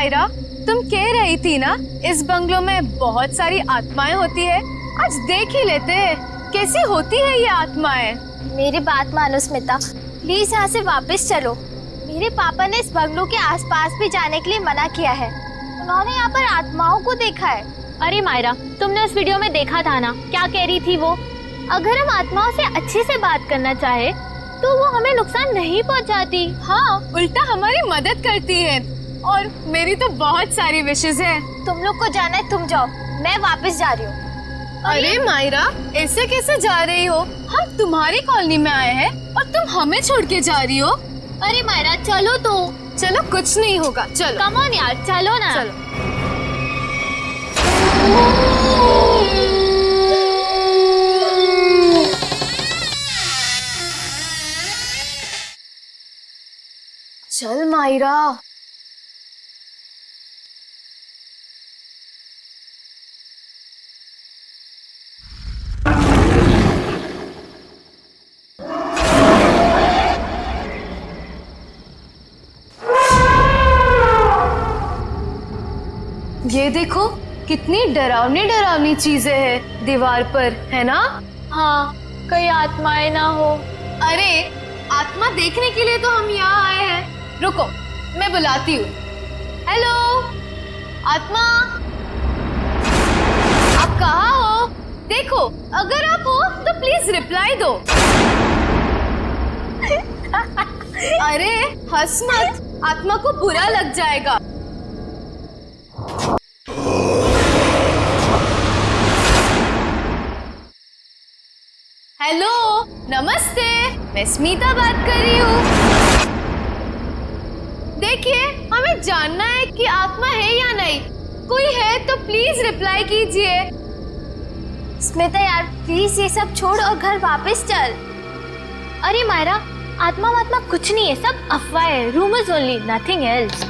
मायरा, तुम कह रही थी ना इस बंगलो में बहुत सारी आत्माएं होती है। आज देख ही लेते हैं कैसी होती है ये आत्माएं। मेरी बात मानो स्मिता, प्लीज यहाँ से वापस चलो। मेरे पापा ने इस बंगलो के आसपास भी जाने के लिए मना किया है। उन्होंने यहाँ पर आत्माओं को देखा है। अरे मायरा, तुमने उस वीडियो में देखा था ना, क्या कह रही थी वो? अगर हम आत्माओं से अच्छे से बात करना चाहे तो वो हमें नुकसान नहीं पहुंचाती। हाँ, उल्टा हमारी मदद करती है। और मेरी तो बहुत सारी विशेष है। तुम लोग को जाना है, तुम जाओ, मैं वापस जा रही हूँ। अरे मायरा, ऐसे कैसे जा रही हो? हम तुम्हारी कॉलोनी में आए हैं और तुम हमें छोड़ के जा रही हो। अरे मायरा चलो तो। चलो, कुछ नहीं होगा, चलो। कम ऑन यार, चलो ना। चलो। चल मायरा। ये देखो कितनी डरावनी डरावनी चीजें हैं दीवार पर, है ना? हाँ, कहीं आत्माएं ना हो। अरे आत्मा देखने के लिए तो हम यहाँ आए हैं। रुको, मैं बुलाती हूँ। हेलो आत्मा, आप कहाँ हो? देखो, अगर आप हो तो प्लीज रिप्लाई दो। अरे हंस मत, आत्मा को बुरा लग जाएगा। हेलो, नमस्ते, मैं स्मिता बात कर रही हूँ। देखिए, हमें जानना है कि आत्मा है या नहीं। कोई है तो प्लीज रिप्लाई कीजिए। स्मिता यार, प्लीज ये सब छोड़ और घर वापस चल। अरे मायरा, आत्मा वात्मा कुछ नहीं है, सब अफवाह है, rumours only, nothing else.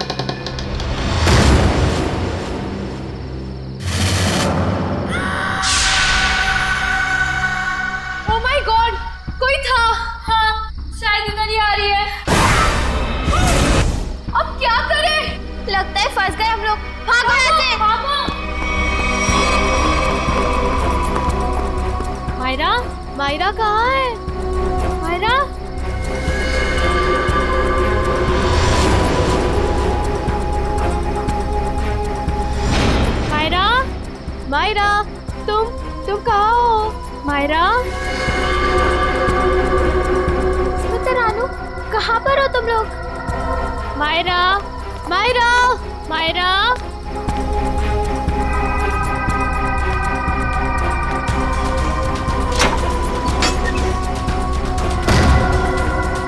Oh my God, कोई था। हाँ, शायद इधर ही आ रही है। अब क्या करें? लगता है फंस गए हम लोग। भागो यहाँ से। मायरा, मायरा कहाँ है? मायरा, मायरा, मायरा, तुम कहाँ हो? मायरा, स्मिता रानू, कहाँ पर हो तुम लोग? मायरा, मायरा, मायरा,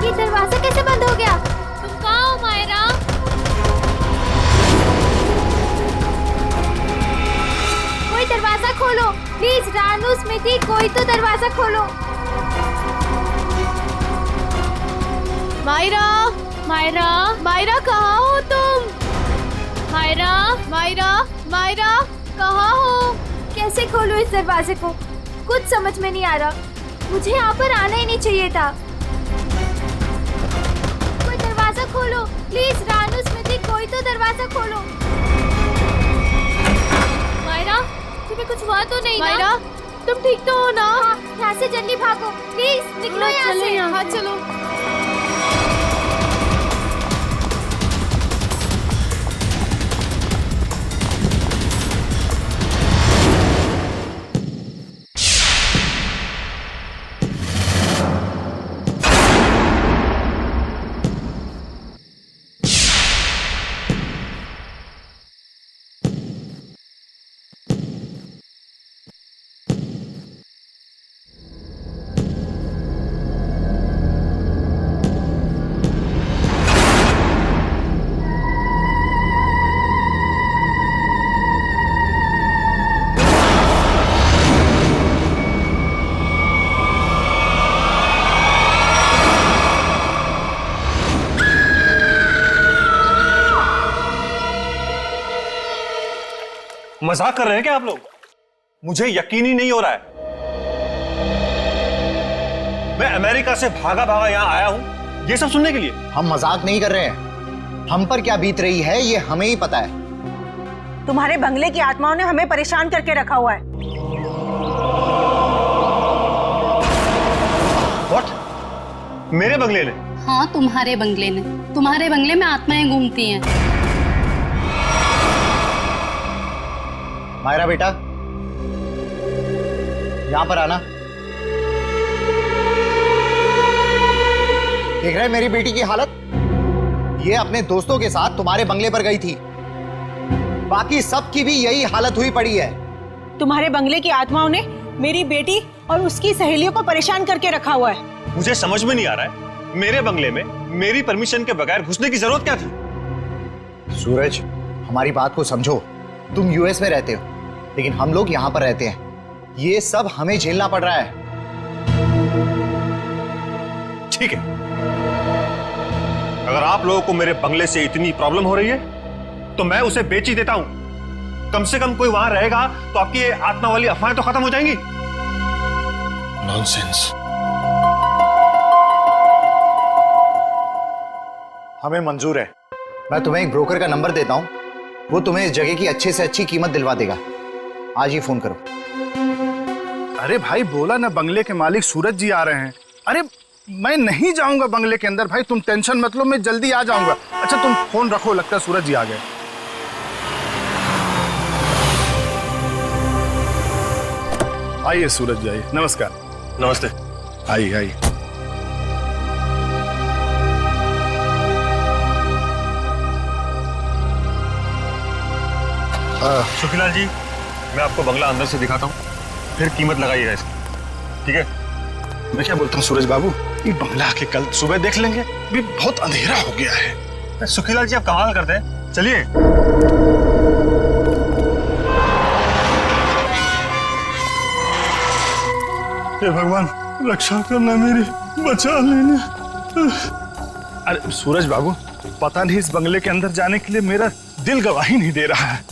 ये दरवाजा कैसे बंद हो गया? तुम कहाँ हो मायरा? कोई दरवाजा खोलो प्लीज। रानू, स्मिति, कोई तो दरवाजा खोलो। मायरा, मायरा, मायरा कहाँ हो तुम? मायरा, मायरा, मायरा कहाँ हो? कैसे खोलूं इस दरवाजे को? कुछ समझ में नहीं आ रहा। मुझे यहाँ पर आना ही नहीं चाहिए था। कोई दरवाजा खोलो प्लीज। रानू, स्मिति, कोई तो दरवाजा खोलो। मायरा, तुम्हें कुछ हुआ तो नहीं मायरा, ना? तुम ठीक तो हो ना? हाँ, यहाँ से जल्दी भागो प्लीज। निकलो यहाँ चलो से। यहाँ। हाँ चलो। मजाक कर रहे हैं क्या आप लोग? मुझे यकीन ही नहीं हो रहा है। मैं अमेरिका से भागा भागा यहां आया हूं ये सब सुनने के लिए। हम मजाक नहीं कर रहे हैं। हम पर क्या बीत रही है ये हमें ही पता है। तुम्हारे बंगले की आत्माओं ने हमें परेशान करके रखा हुआ है। व्हाट? मेरे बंगले ने? हाँ, तुम्हारे बंगले ने। तुम्हारे बंगले में आत्माएं घूमती हैं। मायरा बेटा, यहां पर आना। देख रहे मेरी बेटी की हालत? ये अपने दोस्तों के साथ तुम्हारे बंगले पर गई थी, बाकी सबकी भी यही हालत हुई पड़ी है। तुम्हारे बंगले की आत्माओं ने मेरी बेटी और उसकी सहेलियों को परेशान करके रखा हुआ है। मुझे समझ में नहीं आ रहा है, मेरे बंगले में मेरी परमिशन के बगैर घुसने की जरूरत क्या थी? सूरज, हमारी बात को समझो। तुम यूएस में रहते हो, लेकिन हम लोग यहां पर रहते हैं। ये सब हमें झेलना पड़ रहा है। ठीक है, अगर आप लोगों को मेरे बंगले से इतनी प्रॉब्लम हो रही है तो मैं उसे बेच ही देता हूं। कम से कम कोई वहां रहेगा तो आपकी ये आत्मा वाली अफवाहें तो खत्म हो जाएंगी। नॉनसेंस। हमें मंजूर है। मैं तुम्हें एक ब्रोकर का नंबर देता हूं, वो तुम्हें इस जगह की अच्छे से अच्छी कीमत दिलवा देगा। आज ही फोन करो। अरे भाई, बोला ना बंगले के मालिक सूरज जी आ रहे हैं। अरे मैं नहीं जाऊंगा बंगले के अंदर भाई, तुम टेंशन मत लो, मैं जल्दी आ जाऊंगा। अच्छा तुम फोन रखो, लगता है सूरज जी आ गए। आइए सूरज जी, आइए। नमस्कार। नमस्ते। आइए आइए। सुखीलाल जी, मैं आपको बंगला अंदर से दिखाता हूँ, फिर कीमत लगाइएगा इसकी, ठीक है? मैं क्या बोलता हूँ सूरज बाबू, ये बंगला के कल सुबह देख लेंगे, भी बहुत अंधेरा हो गया है। सुखीलाल जी, आप कमाल करते हैं, चलिए। हे भगवान, रक्षा करना मेरी, बचा लेना। अरे सूरज बाबू, पता नहीं इस बंगले के अंदर जाने के लिए मेरा दिल गवाही नहीं दे रहा है।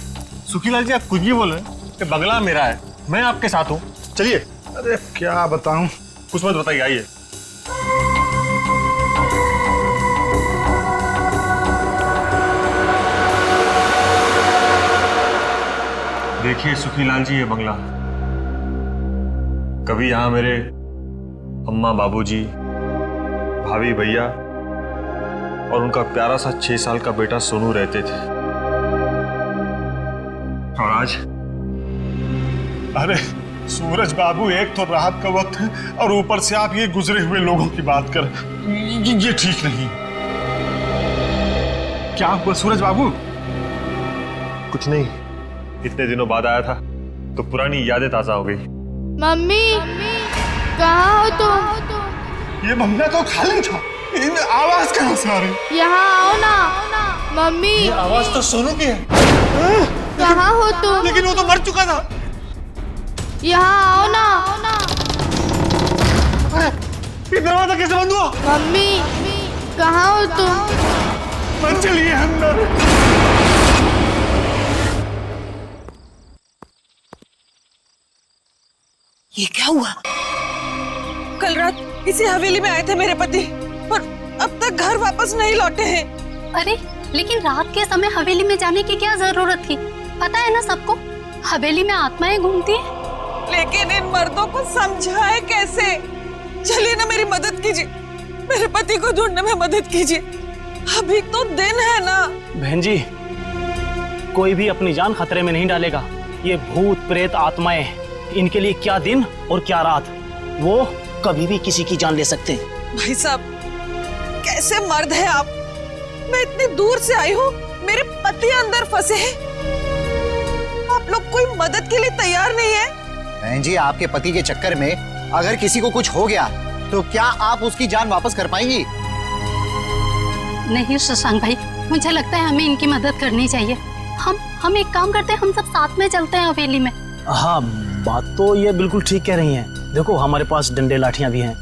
सुखीलाल जी, आप कुछ भी बोल रहे हैं कि बंगला मेरा है, मैं आपके साथ हूँ, चलिए। अरे क्या बताऊं, कुछ मत बताइए, आइए। देखिए सुखीलाल जी, ये बंगला, कभी यहां मेरे अम्मा बाबूजी, भाभी भैया और उनका प्यारा सा 6 साल का बेटा सोनू रहते थे। और आज? अरे सूरज बाबू, एक तो रात का वक्त है और ऊपर से आप ये गुजरे हुए लोगों की बात कर, ये ठीक नहीं। क्या हुआ सूरज बाबू? कुछ नहीं, इतने दिनों बाद आया था तो पुरानी यादें ताजा हो गई। मम्मी, कहाँ हो तुम? ये बंगला तो खाली था, इन आवाज कहाँ से आ रही? यहाँ आओ ना। मम्मी, ये आवाज तो सोनू की है। कहाँ हो तुम? लेकिन वो तो मर चुका था। यहाँ आओ ना। ये दरवाजा कैसे बंद हुआ? मम्मी, कहाँ हो तुम? मत चलिए अंदर। ये क्या हुआ? कल रात इसी हवेली में आए थे मेरे पति और अब तक घर वापस नहीं लौटे हैं। अरे लेकिन रात के समय हवेली में जाने की क्या जरूरत थी? पता है ना सबको, हवेली में आत्माएं घूमती हैं। लेकिन इन मर्दों को समझाए कैसे? चलिए ना, मेरी मदद कीजिए, मेरे पति को ढूंढने में मदद कीजिए। अभी तो दिन है ना। बहन जी, कोई भी अपनी जान खतरे में नहीं डालेगा। ये भूत प्रेत आत्माएं, इनके लिए क्या दिन और क्या रात, वो कभी भी किसी की जान ले सकते हैं। भाई साहब, कैसे मर्द है आप? मैं इतनी दूर से आई हूँ, मेरे पति अंदर फंसे हैं, आप लोग कोई मदद के लिए तैयार नहीं है? बहन जी, आपके पति के चक्कर में अगर किसी को कुछ हो गया तो क्या आप उसकी जान वापस कर पाएंगी? नहीं शशांक भाई, मुझे लगता है हमें इनकी मदद करनी चाहिए। हम एक काम करते हैं, हम सब साथ में चलते हैं हवेली में। हाँ, बात तो ये बिल्कुल ठीक कह रही हैं। देखो हमारे पास डंडे लाठियां भी हैं,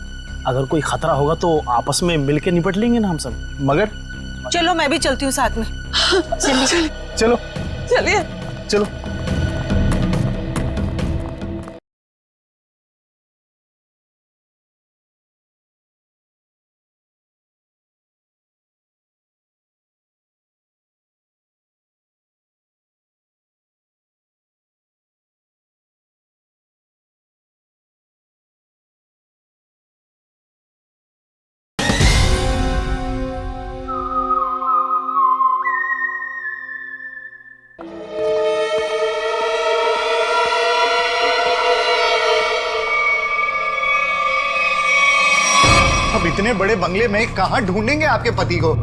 अगर कोई खतरा होगा तो आपस में मिलके निपट लेंगे ना हम सब। मगर चलो मैं भी चलती हूँ साथ में। चलो चलिए। चलो। इतने बड़े बंगले में कहां ढूंढेंगे आपके पति को?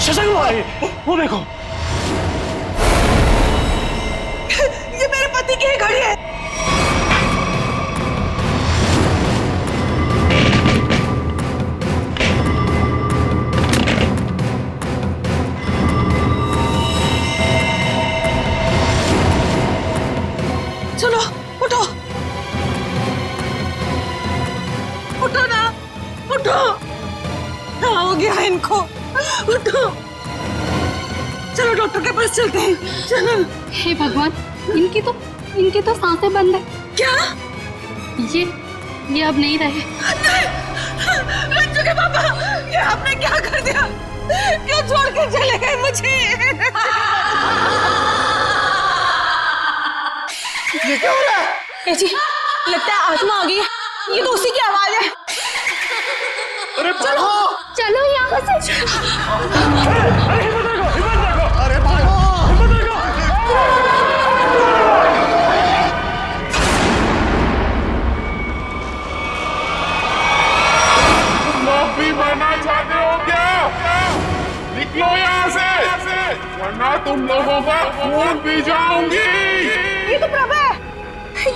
शशांक भाई, वो देखो। ये मेरे पति की ही घड़ी है। चलो उठो, उठो ना, उठो। क्या हो गया इनको? उठो, चलो डॉक्टर के पास चलते हैं। चलो। हे भगवान, इनकी तो सांसें बंद है। क्या? ये अब नहीं रहे। रंजू के पापा, ये आपने क्या कर दिया? क्यों छोड़ के चले गए मुझे? ये क्या हो रहा है? जी, लगता है आत्मा आ गई है। ये तो उसी की आवाज है। अरे चलो चलो यहाँ से। अरे भागो! माफी मांगना चाहते हो क्या? निकलो यहाँ से, वरना तुम लोगों का खून पी जाऊंगी। ये तो प्रभा है,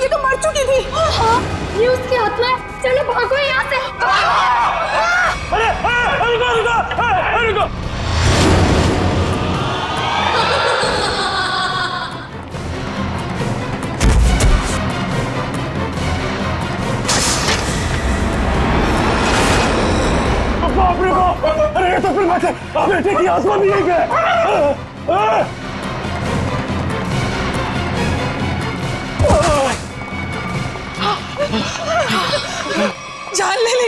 ये तो मर चुकी थी। हाँ, ये उसकी आत्मा है। चलो भागो यहाँ से। रुको। बाप रे बाप! अरे ये तो फिर बात है, बेटे की आत्मा भी यही है। जान ले ली,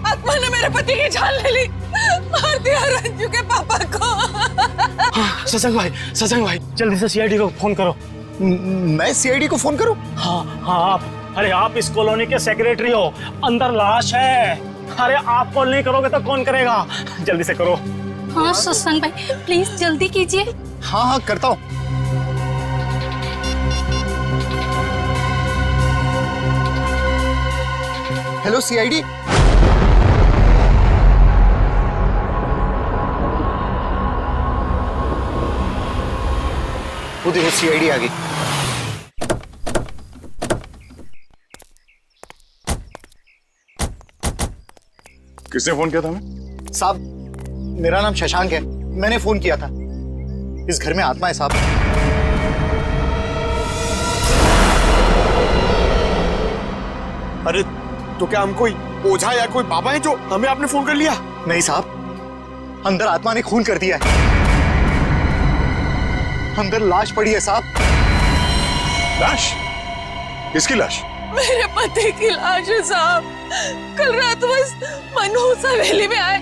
आत्मा ने मेरे पति की जान ले ली। मार दिया रंजू के पापा को। शशांक भाई, जल्दी से सीआईडी को फोन करो। मैं सीआईडी को फोन करूं? हाँ आप। अरे आप इस कॉलोनी के सेक्रेटरी हो, अंदर लाश है। अरे आप कॉल नहीं करोगे तो कौन करेगा? जल्दी से करो। हाँ शशांक भाई, प्लीज जल्दी कीजिए। हाँ करता हूं। Hello CID. वो देखो सीआईडी आ गई। किसने फोन किया था हमें? साहब, मेरा नाम शशांक है। मैंने फोन किया था। इस घर में आत्मा है साहब। अरे तो क्या हम कोई ओझा या कोई बाबा है जो हमें आपने फोन कर लिया? नहीं साहब, अंदर आत्मा ने खून कर दिया है। अंदर लाश पड़ी है साहब। लाश? किसकी लाश? मेरे पति की लाश है साहब। कल रात बस मनहूस हवेली में आए,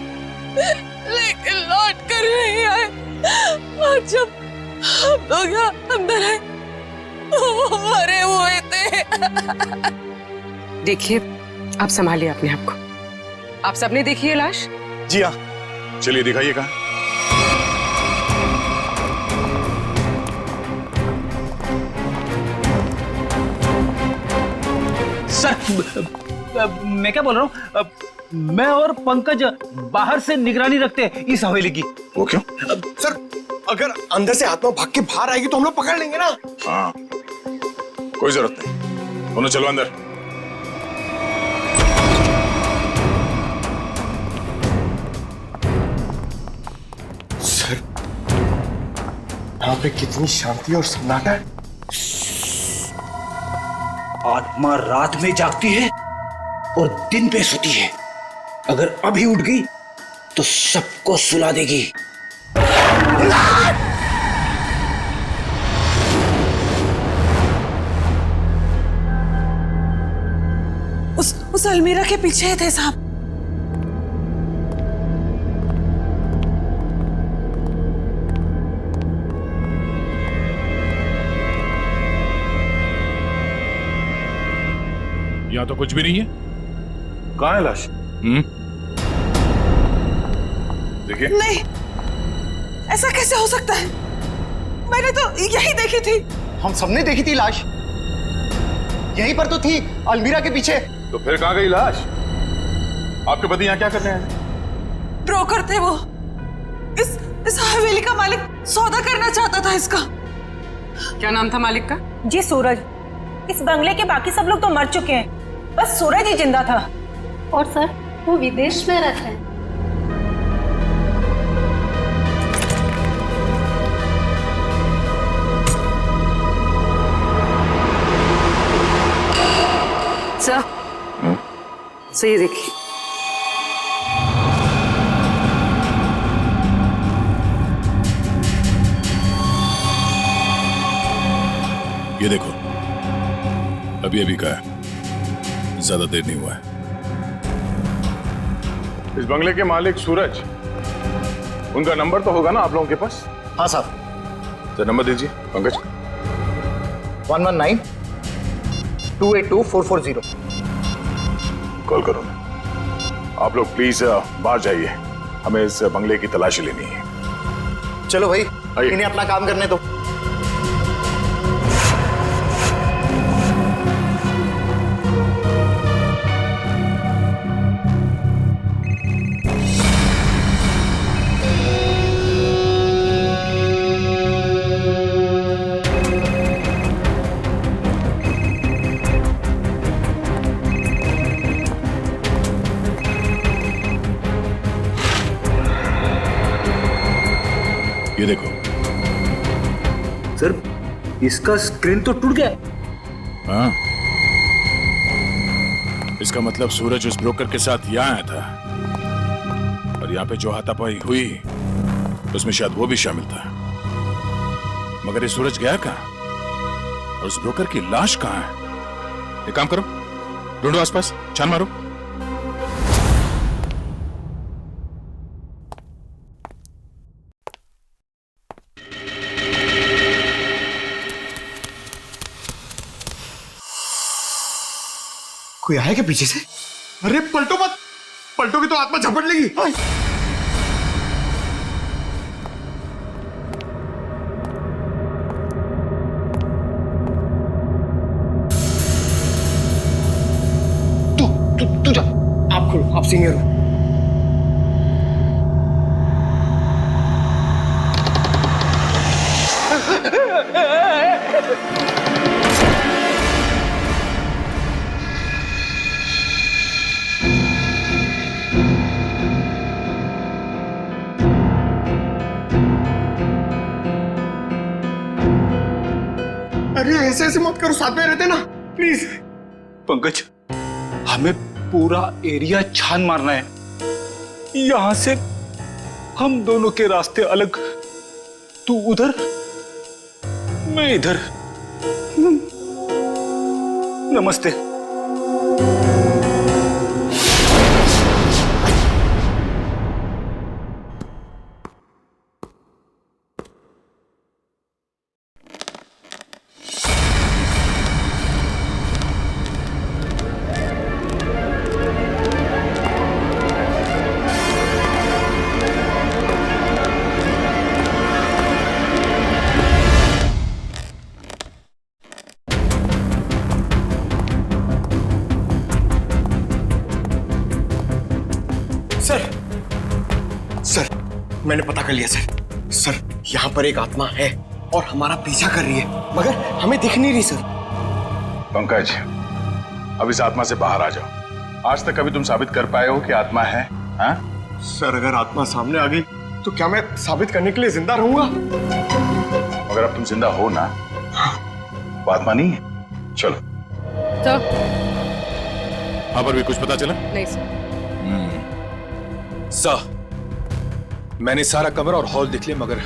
लेकिन लौट कर नहीं आए। और जब हम लोग यहाँ अंदर आए, वो मरे हुए थे। देखिए, आप संभालिए अपने आप को। आप सबने देखी है लाश? जी हाँ। चलिए दिखाइए कहाँ। सर, मैं क्या बोल रहा हूँ, मैं और पंकज बाहर से निगरानी रखते हैं इस हवेली की। वो क्यों? सर, अगर अंदर से आत्मा भाग के बाहर आएगी तो हम लोग पकड़ लेंगे ना। हाँ, कोई जरूरत नहीं। दोनों चलो अंदर। सर, यहाँ पे कितनी शांति और सन्नाटा है। आत्मा रात में जागती है और दिन पे सोती है। अगर अभी उठ गई तो सबको सुला देगी। उस अलमीरा के पीछे थे साहब। यहाँ तो कुछ भी नहीं है। कहाँ है लाश? देखिए। नहीं, ऐसा कैसे हो सकता है? मैंने तो यही देखी थी। हम सबने देखी थी लाश, यहीं पर तो थी, अलमीरा के पीछे। तो फिर कहाँ गई लाश? आपके पति यहाँ क्या करने आए? ब्रोकर थे वो। इस हवेली का मालिक सौदा करना चाहता था इसका। क्या नाम था मालिक का? जी सूरज। इस बंगले के बाकी सब लोग तो मर चुके हैं, बस सूरज ही जिंदा था। और सर वो विदेश में रहते हैं। सर सही देखिए। ये देखो, अभी अभी का है, ज्यादा देर नहीं हुआ है। इस बंगले के मालिक सूरज, उनका नंबर तो होगा ना आप लोगों के पास? हाँ साहब। तो नंबर दीजिए पंकज। 119-282-440। कॉल करो। आप लोग प्लीज बाहर जाइए, हमें इस बंगले की तलाशी लेनी है। चलो भाई, इन्हें अपना काम करने दो। ये देखो सर, इसका स्क्रीन तो टूट गया। हाँ, इसका मतलब सूरज उस ब्रोकर के साथ यहाँ आया था और यहाँ पे जो हाथापाई हुई उसमें शायद वो भी शामिल था। मगर ये सूरज गया कहाँ और उस ब्रोकर की लाश कहाँ है? एक काम करो, ढूंढो आसपास, छान मारो। कोई आया क्या पीछे से? अरे पलटो मत, पलटोगे तो आत्मा झपट लेगी। तू जा, आप खोलो, आप सीनियर हो। अरे ऐसे मत करो, साथ में रहते ना प्लीज। पंकज, हमें पूरा एरिया छान मारना है। यहां से हम दोनों के रास्ते अलग, तू उधर मैं इधर। नमस्ते। सर, मैंने पता कर लिया सर। सर, यहाँ पर एक आत्मा है और हमारा पीछा कर रही है, मगर हमें दिख नहीं रही सर। पंकज, अब इस आत्मा से बाहर आ जाओ। आज तक कभी तुम साबित कर पाए हो कि आत्मा है? हाँ? सर, अगर आत्मा सामने आ गई तो क्या मैं साबित करने के लिए जिंदा रहूंगा? अगर अब तुम जिंदा हो ना, वो आत्मा नहीं है। चलो। तो वहां पर भी कुछ पता चला? नहीं सर। सर, मैंने सारा कमरा और हॉल देख लिया, मगर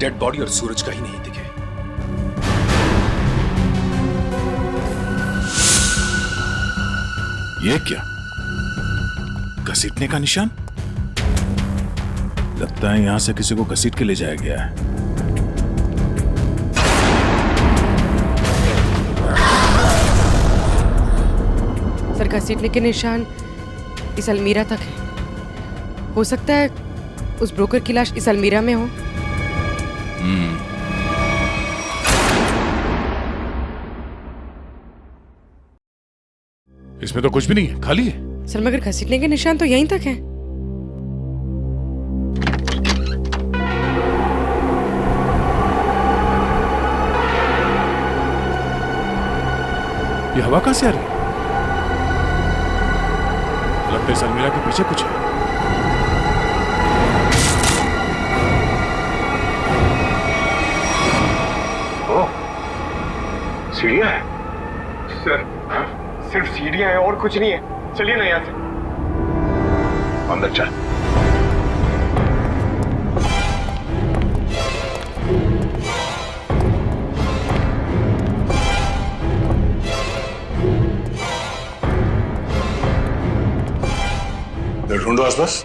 डेड बॉडी और सूरज का ही नहीं दिखे। ये क्या? घसीटने का निशान? लगता है यहां से किसी को घसीट के ले जाया गया है। सर, घसीटने के निशान इस अलमीरा तक है। हो सकता है उस ब्रोकर की लाश इस अलमीरा में हो। इसमें तो कुछ भी नहीं है, खाली है। सर मगर घसीटने के निशान तो यहीं तक हैं। ये हवा कहां से आ रही है? लगता है इस अलमीरा के पीछे कुछ है। सीढ़ियां है सर, सिर्फ सीढ़ियां हैं और कुछ नहीं है। चलिए ना यहाँ से। अंदर चल। ढूंढो आसपास।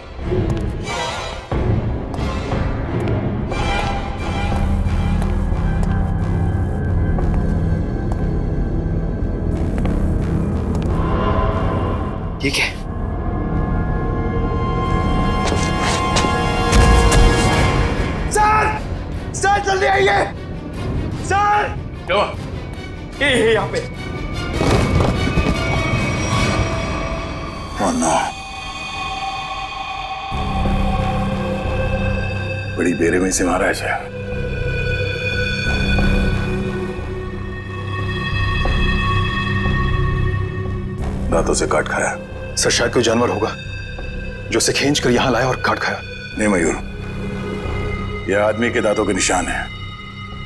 ये क्या है? सर जल्दी आइए सर। क्या? ये यहाँ पे। Oh no. बड़ी बेरहमी से मारा है शायद। दांतों से काट खाया। सर शायद कोई जानवर होगा जो उसे खींच कर यहाँ लाया और काट खाया। नहीं मयूर, यह आदमी के दांतों के निशान है,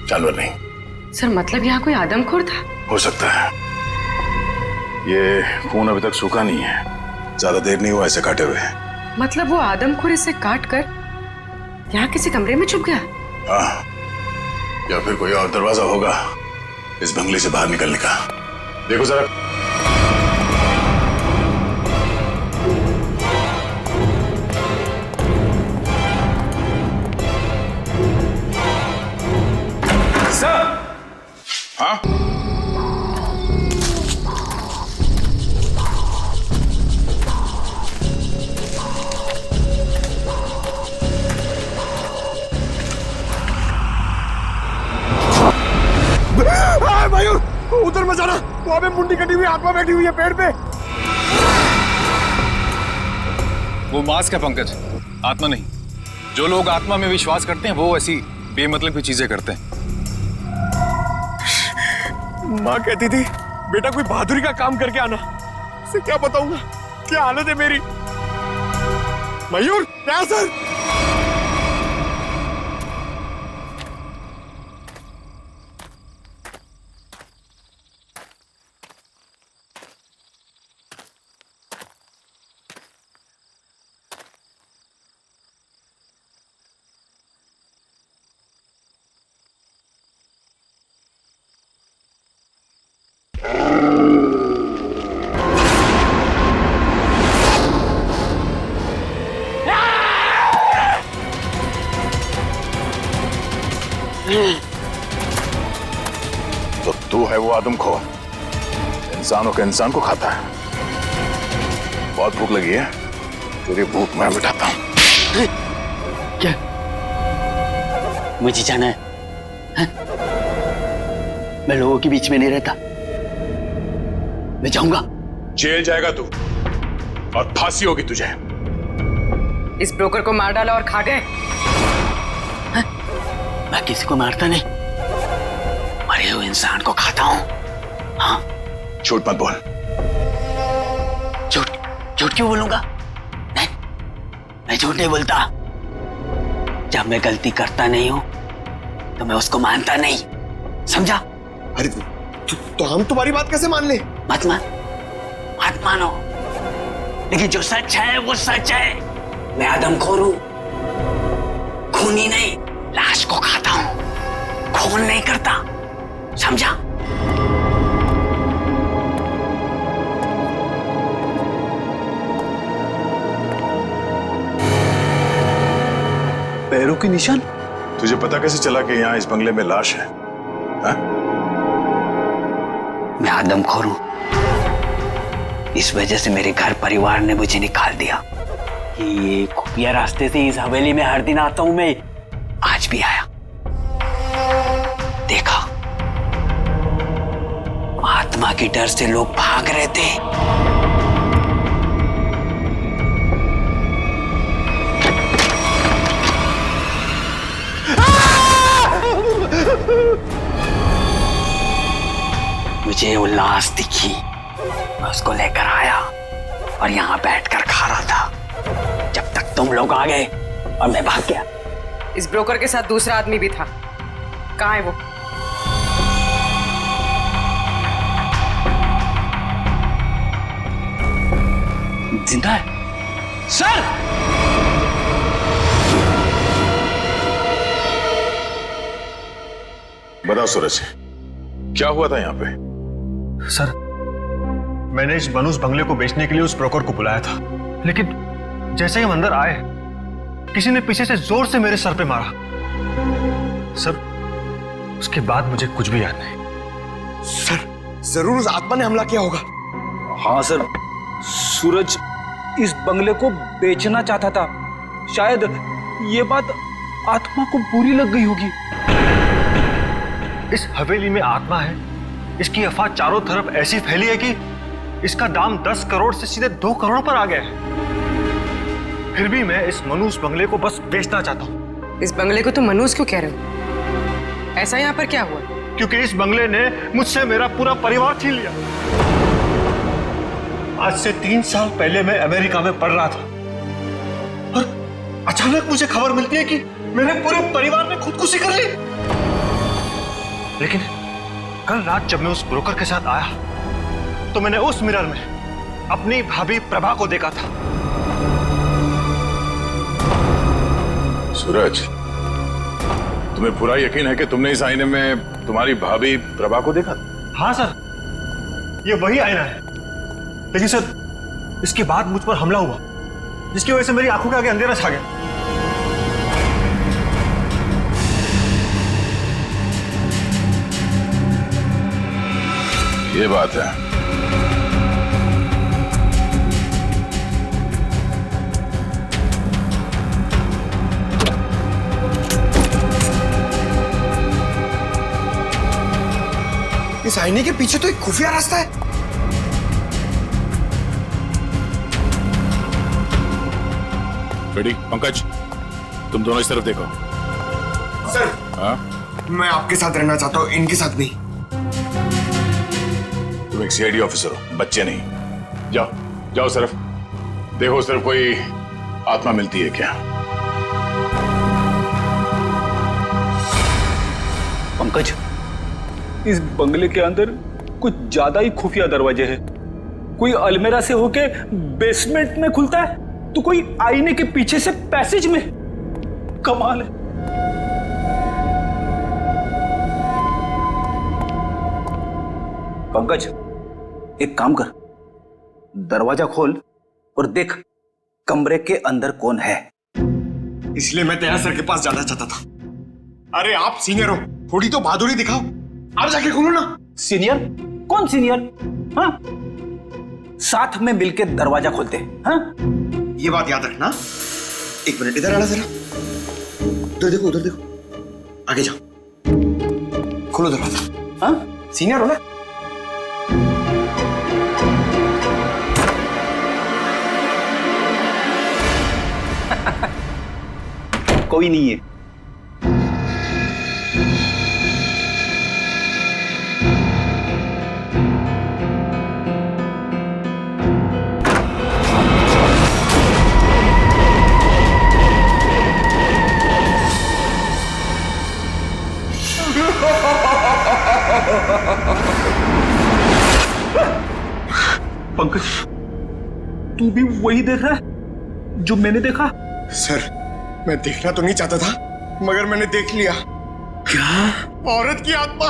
जानवर नहीं। सर मतलब यहाँ कोई आदमखोर था? हो सकता है। ये खून अभी तक सूखा नहीं है, ज्यादा देर नहीं हुआ ऐसे काटे हुए। मतलब वो आदमखोर इसे काट कर यहाँ किसी कमरे में छुप गया? हाँ, या फिर कोई और दरवाजा होगा इस बंगले से बाहर निकलने का। देखो जरा। सर। हाँ? मयूर उधर मत जाना, वहां पे मुंडी कटी हुई आत्मा बैठी हुई है पेड़ पे। वो मास्क है पंकज, आत्मा नहीं। जो लोग आत्मा में विश्वास करते हैं वो ऐसी बेमतलब की चीजें करते हैं। माँ कहती थी बेटा कोई बहादुरी का काम करके आना। इसे क्या बताऊंगा क्या हालत है मेरी। मयूर क्या सर? तो तू है वो आदमखोर, इंसानों के इंसान को खाता है। बहुत भूख लगी है, तेरी भूख मैं मिटाता हूँ। क्या मुझे जाना है? मैं लोगों के बीच में नहीं रहता, मैं जाऊंगा। जेल जाएगा तू और फांसी होगी तुझे। इस ब्रोकर को मार डाला और खा गए। मैं किसी को मारता नहीं, मरे हुए इंसान को खाता हूं। हाँ, झूठ मत बोल। झूठ क्यों बोलूंगा? नहीं, मैं झूठ नहीं बोलता। जब मैं गलती करता नहीं हूं तो मैं उसको मानता नहीं, समझा? अरे तो हम तुम्हारी बात कैसे मान ले? मत मानो, लेकिन जो सच है वो सच है। मैं आदमखोर हूं, खूनी नहीं, लाश को खाता हूं, खून नहीं करता, समझा? पैरों के निशान? तुझे पता कैसे चला कि यहाँ इस बंगले में लाश है? हा? मैं आदमखोर हूं, इस वजह से मेरे घर परिवार ने मुझे निकाल दिया। ये खुफिया रास्ते से इस हवेली में हर दिन आता हूं मैं, आज भी आया। देखा, आत्मा के डर से लोग भाग रहे थे, मुझे वो लाश दिखी, मैं उसको लेकर आया और यहाँ बैठकर खा रहा था जब तक तुम लोग आ गए और मैं भाग गया। इस ब्रोकर के साथ दूसरा आदमी भी था, कहाँ है वो? जिंदा है सर। बताओ सूरज, क्या हुआ था यहाँ पे? सर, मैंने इस बनूस बंगले को बेचने के लिए उस ब्रोकर को बुलाया था, लेकिन जैसे ही हम अंदर आए किसी ने पीछे से जोर से मेरे सर पे मारा। सर, उसके बाद मुझे कुछ भी याद नहीं। सर, जरूर उस आत्मा ने हमला किया होगा। हाँ सर, सूरज इस बंगले को बेचना चाहता था। शायद ये बात आत्मा को बुरी लग गई होगी। इस हवेली में आत्मा है, इसकी अफवाह चारों तरफ ऐसी फैली है कि इसका दाम 10 करोड़ से सीधे 2 करोड़ पर आ गया है। फिर भी मैं इस मनूस बंगले को बस बेचना चाहता हूँ। इस बंगले को तुम मनूस क्यों कह रहे हो? ऐसा यहाँ पर क्या हुआ? क्योंकि इस बंगले ने मुझसे मेरा पूरा परिवार छीन लिया। आज से 3 साल पहले मैं अमेरिका में पढ़ रहा था और अचानक मुझे खबर मिलती है कि मेरे पूरे परिवार ने खुदकुशी कर ली। लेकिन कल रात जब मैं उस ब्रोकर के साथ आया तो मैंने उस मिरर में अपनी भाभी प्रभा को देखा था। सूरज, तुम्हें पूरा यकीन है कि तुमने इस आईने में तुम्हारी भाभी प्रभा को देखा? हाँ सर, ये वही आईना है। लेकिन सर, इसके बाद मुझ पर हमला हुआ जिसकी वजह से मेरी आंखों के आगे अंधेरा छा गया। ये बात है। इस आईने के पीछे तो एक खुफिया रास्ता है। रेडी? पंकज, तुम दोनों इस तरफ देखो। सर, हाँ? मैं आपके साथ रहना चाहता हूँ, इनके साथ नहीं। तुम एक सीआईडी ऑफिसर हो, बच्चे नहीं। जाओ जाओ, सिर्फ देखो सिर्फ कोई आत्मा मिलती है क्या। पंकज, इस बंगले के अंदर कुछ ज्यादा ही खुफिया दरवाजे हैं। कोई अलमेरा से होके बेसमेंट में खुलता है तो कोई आईने के पीछे से पैसेज में। कमाल है। पंकज, एक काम कर, दरवाजा खोल और देख कमरे के अंदर कौन है। इसलिए मैं तेरा सर के पास जाना चाहता था। अरे आप सीनियर हो, थोड़ी तो बहादुरी दिखाओ। आप जाके खोलो ना। सीनियर? कौन सीनियर? हाँ, साथ में मिलके दरवाजा खोलते हैं। हाँ, ये बात याद रखना। एक मिनट इधर आना जरा। उधर देखो, उधर देखो, आगे जाओ, खोलो दरवाजा। हाँ, सीनियर हो ना। कोई नहीं है। पंकज, तू भी वही देख रहा है जो मैंने देखा? सर, मैं देखना तो नहीं चाहता था, मगर मैंने देख लिया। क्या? औरत की आत्मा।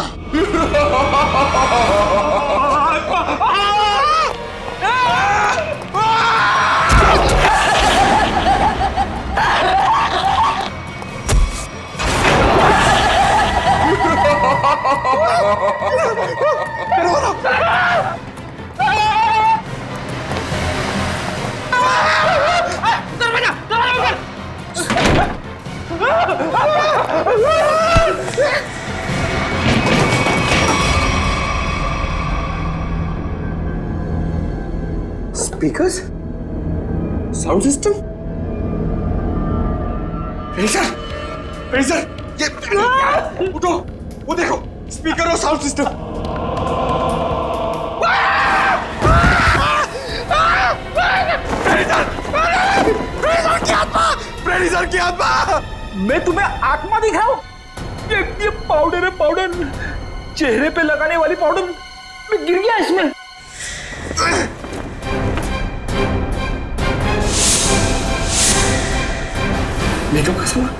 स्पीकर्स, साउंड सिस्टम, रेजर, ये उठो, वो देखो, स्पीकर और साउंड सिस्टम। प्रेडिसर की आत्मा! मैं तुम्हें आत्मा दिखाऊं? ये पाउडर है, पाउडर। चेहरे पे लगाने वाली पाउडर। मैं गिर गया इसमें। मेकअप का सामान?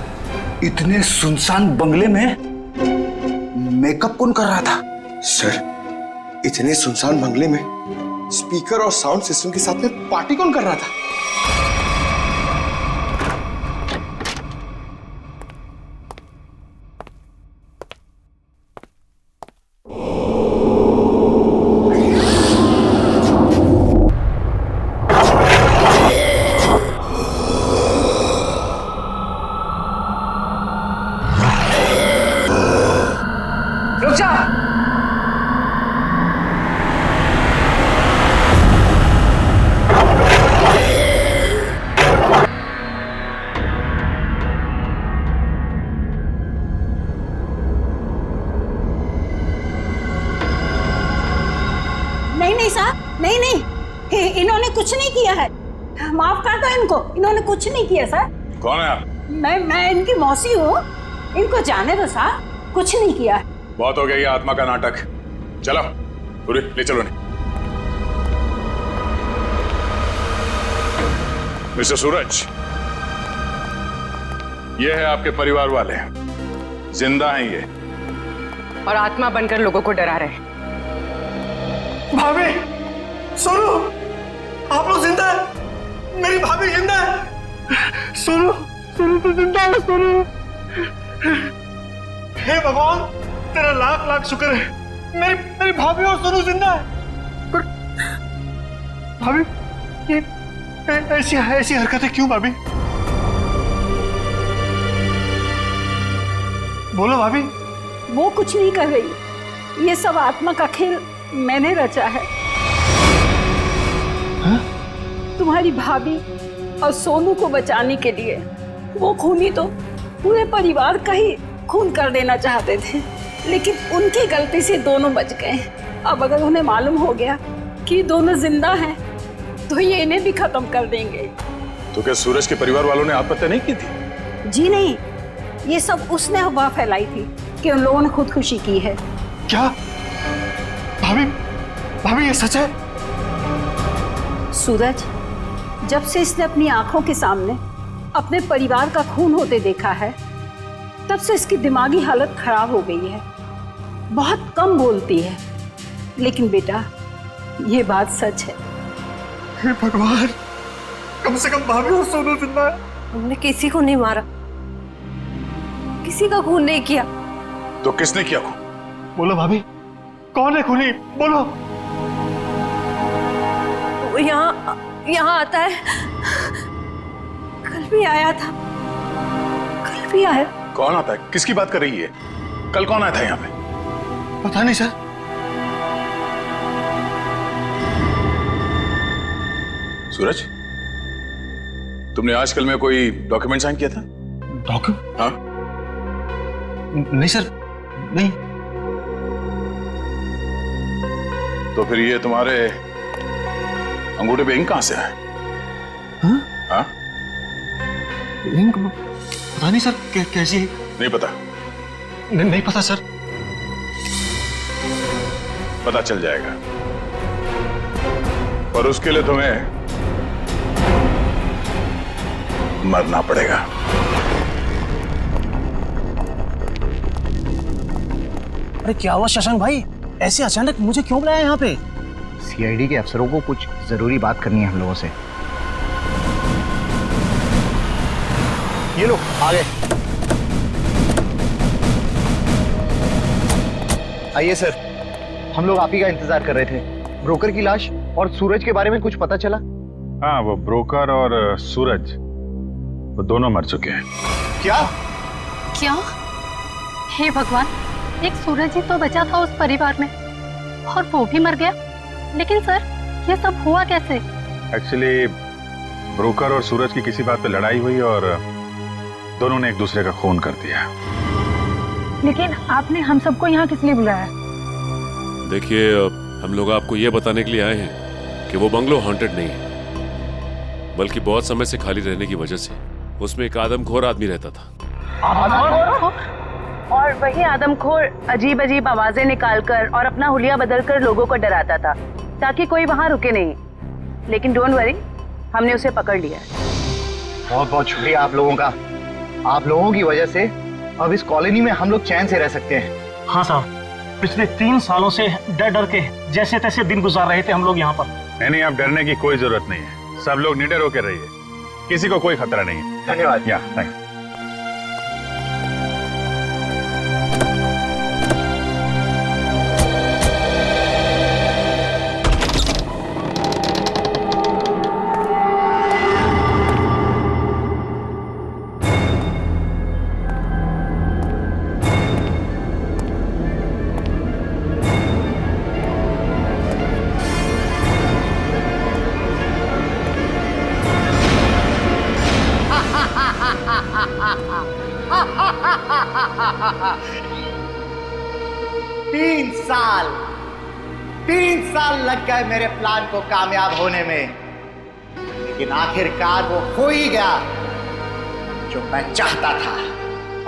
इतने सुनसान बंगले में मेकअप कौन कर रहा था? सर, इतने सुनसान बंगले में स्पीकर और साउंड सिस्टम के साथ में पार्टी कौन कर रहा था? नहीं साहब, नहीं, इन्होंने कुछ नहीं किया है। माफ कर दो इनको, इन्होंने कुछ नहीं किया सर। कौन है आप? मैं इनकी मौसी हूँ। इनको जाने दो साहब, कुछ नहीं किया है। बहुत हो गया ये आत्मा का नाटक। चलो पूरी ले चलो। नहीं मिस्टर सूरज, ये है आपके परिवार वाले, जिंदा हैं ये, और आत्मा बनकर लोगों को डरा रहे हैं। भाभी, सोनू, आप लोग जिंदा है? मेरी भाभी जिंदा है? सोनू, सोनू तो जिंदा है, सोनू। हे भगवान, तेरा लाख लाख शुक्र है, मेरी भाभी और सोनू जिंदा है। पर भाभी, ये ऐसी हरकतें क्यों भाभी? बोलो भाभी। वो कुछ नहीं कर रही, ये सब आत्मा का खेल मैंने रचा है। हा? तुम्हारी भाभी और सोनू को बचाने के लिए वो खूनी तो पूरे परिवार का ही खून कर देना चाहते थे, लेकिन उनकी गलती से दोनों बच गए। अब अगर उन्हें मालूम हो गया कि दोनों जिंदा हैं, तो ये इन्हें भी खत्म कर देंगे। तो क्या सूरज के परिवार वालों ने आत्महत्या नहीं की थी? जी नहीं, ये सब उसने अफवाह फैलाई थी कि उन लोगों ने खुदकुशी की है। क्या? भाभी ये सच है? सूरज, जब से इसने अपनी आंखों के सामने अपने परिवार का खून होते देखा है, तब से इसकी दिमागी हालत खराब हो गई है। बहुत कम बोलती है, लेकिन बेटा ये बात सच है। हे भगवान, कम से कम भाभी और सोनू जिंदा है। हमने किसी को नहीं मारा, किसी का खून नहीं किया। तो किसने किया खून? बोलो भाभी, कौन है खूनी? बोलो। वो यहाँ आता है, कल भी आया था, कल भी आया। कौन आता है? किसकी बात कर रही है? कल कौन आया था यहाँ पे? पता नहीं सर। सूरज, तुमने आजकल में कोई डॉक्यूमेंट साइन किया था? डॉक्यूमेंट? हाँ? नहीं सर, नहीं। तो फिर ये तुम्हारे अंगूठे पे इंक कहां से आया? हाँ? इंक? पता नहीं सर, कैसी है? नहीं पता? नहीं पता सर। पता चल जाएगा, पर उसके लिए तुम्हें मरना पड़ेगा। अरे क्या हुआ शशांक भाई, ऐसे अचानक मुझे क्यों बुलाया यहाँ पे? सीआईडी के अफसरों को कुछ जरूरी बात करनी है हम लोगों से। ये लो, आ गए। आइए सर, हम लोग आप ही का इंतजार कर रहे थे। ब्रोकर की लाश और सूरज के बारे में कुछ पता चला? हाँ, वो ब्रोकर और सूरज वो दोनों मर चुके हैं। क्या? हे भगवान, एक सूरज ही तो बचा था उस परिवार में, और वो भी मर गया। लेकिन सर, ये सब हुआ कैसे? एक्चुअली ब्रोकर और सूरज की किसी बात पे लड़ाई हुई और दोनों ने एक दूसरे का खून कर दिया। लेकिन आपने हम सबको यहाँ किस लिए बुलाया? देखिए, हम लोग आपको ये बताने के लिए आए हैं कि वो बंगलो हॉन्टेड नहीं है। बल्कि बहुत समय से खाली रहने की वजह से उसमें एक आदमखोर आदमी रहता था। और वही आदमखोर अजीब अजीब आवाजें निकालकर और अपना हुलिया बदलकर लोगों को डराता था ताकि कोई वहां रुके नहीं। लेकिन डोंट वरी, हमने उसे पकड़ लिया। बहुत बहुत शुक्रिया आप लोगों का। आप लोगों की वजह से अब इस कॉलोनी में हम लोग चैन से रह सकते हैं। हाँ साहब, पिछले 3 सालों से डर डर के जैसे तैसे दिन गुजार रहे थे हम लोग यहाँ पर। नहीं, अब डरने की कोई जरूरत नहीं है। सब लोग निडर होकर रहिए, किसी को कोई खतरा नहीं है। धन्यवाद। थैंक। तीन साल लग गए मेरे प्लान को कामयाब होने में, लेकिन आखिरकार वो हो ही गया जो मैं चाहता था।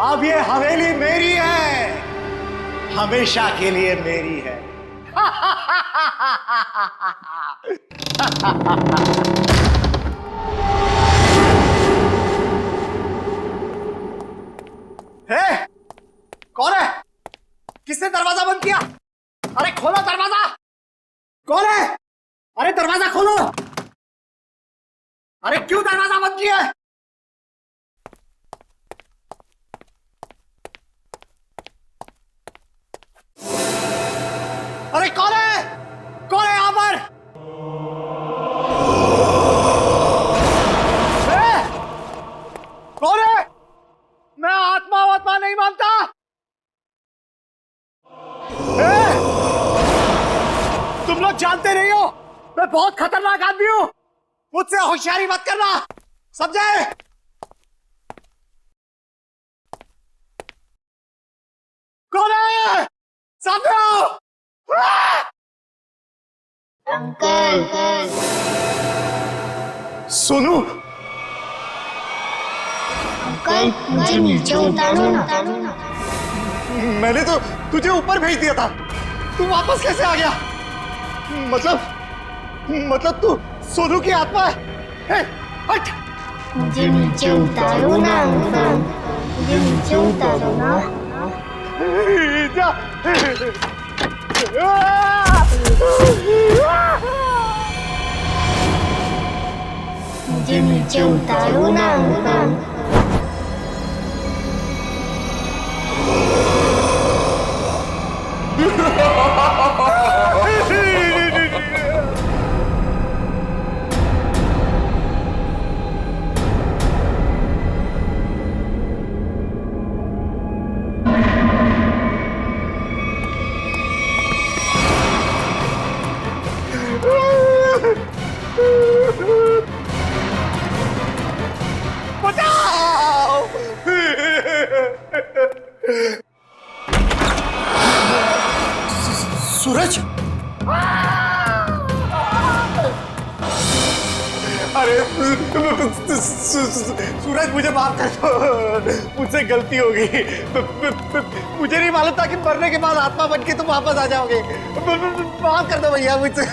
अब ये हवेली मेरी है, हमेशा के लिए मेरी है। कौन है? किसने दरवाजा बंद किया? अरे खोलो दरवाजा! कौन है? अरे दरवाजा खोलो! अरे क्यों दरवाजा बंद किया? अरे कौन है? कौन है यहां पर? कौन है? मैं आत्मा नहीं मानता। तुम लोग जानते नहीं हो मैं बहुत खतरनाक आदमी हूं, मुझसे होशियारी मत करना, समझे? कौन है? सामने आओ। अंकल। सोनू। अंकल मुझे नीचे उतारो ना। मैंने तो तुझे ऊपर भेज दिया था, तू वापस कैसे आ गया? मतलब तू सोनू की आत्मा है? हट! मुझे नीचे उतारो ना अंकल, मुझे नीचे उतारो ना। मुझे नीचे उतारो ना अंकल। सूरज! अरे सूरज मुझे माफ कर दो, मुझसे गलती हो गई। मुझे नहीं मालूम था कि मरने के बाद आत्मा बन के तुम वापस आ जाओगे। माफ कर दो भैया मुझसे।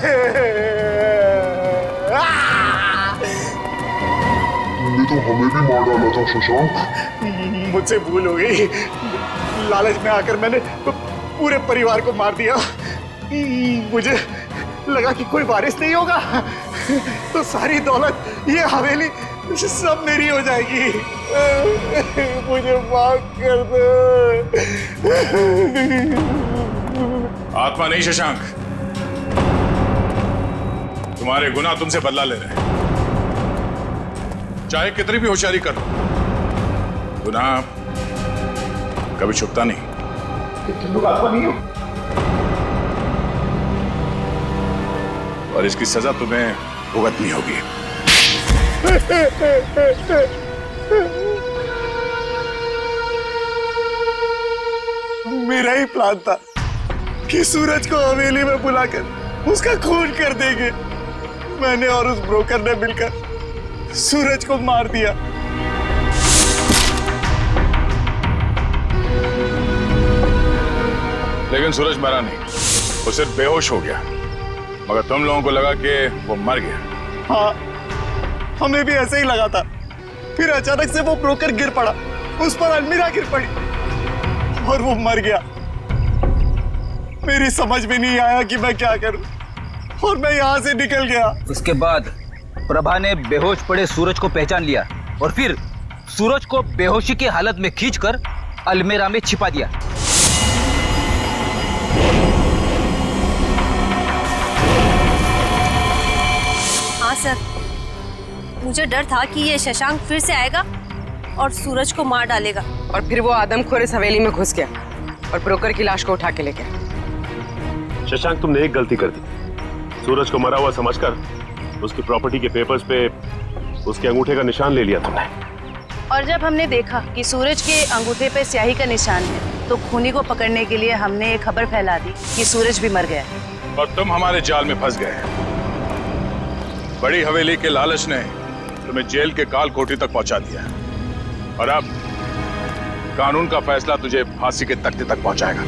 तुमने तो हमें भी मार डाला था शशांक। मुझसे भूल हो गई, लालच में आकर मैंने पूरे परिवार को मार दिया। मुझे लगा कि कोई वारिस नहीं होगा तो सारी दौलत, ये हवेली सब मेरी हो जाएगी। मुझे माफ कर दो। आत्मा नहीं शशांक, तुम्हारे गुनाह तुमसे बदला ले रहे हैं। चाहे कितनी भी होशियारी कर लो, गुनाह कभी छुपता नहीं। तुम लोग आत्मा नहीं हो और इसकी सजा तुम्हें भुगतनी होगी। मेरा ही प्लान था कि सूरज को हवेली में बुलाकर उसका खून कर देंगे। मैंने और उस ब्रोकर ने मिलकर सूरज को मार दिया। लेकिन सूरज मरा नहीं, वो सिर्फ बेहोश हो गया। मगर तुम लोगों को लगा कि वो मर गया। हाँ, हमें भी ऐसे ही लगा था। फिर अचानक से वो ब्रोकर गिर पड़ा, उस पर अलमीरा गिर पड़ी और वो मर गया। मेरी समझ में नहीं आया कि मैं क्या करूं और मैं यहां से निकल गया। इसके बाद प्रभा ने बेहोश पड़े सूरज को पहचान लिया और फिर सूरज को बेहोशी की हालत में खींचकर अलमीरा में छिपा दिया। हाँ सर, मुझे डर था कि ये शशांक फिर से आएगा और सूरज को मार डालेगा। और फिर वो आदमखोर इस हवेली में घुस गया और ब्रोकर की लाश को उठा के ले गया। शशांक, तुमने एक गलती कर दी। सूरज को मरा हुआ समझकर उसकी प्रॉपर्टी के पेपर्स पे उसके अंगूठे का निशान ले लिया तुमने। और जब हमने देखा कि सूरज के अंगूठे पे स्याही का निशान है तो खूनी को पकड़ने के लिए हमने एक खबर फैला दी कि सूरज भी मर गया है। और तुम हमारे जाल में फंस गए। बड़ी हवेली के लालच ने तुम्हें जेल के काल कोठरी तक पहुंचा दिया और अब कानून का फैसला तुझे फांसी के तख्ते तक पहुंचाएगा।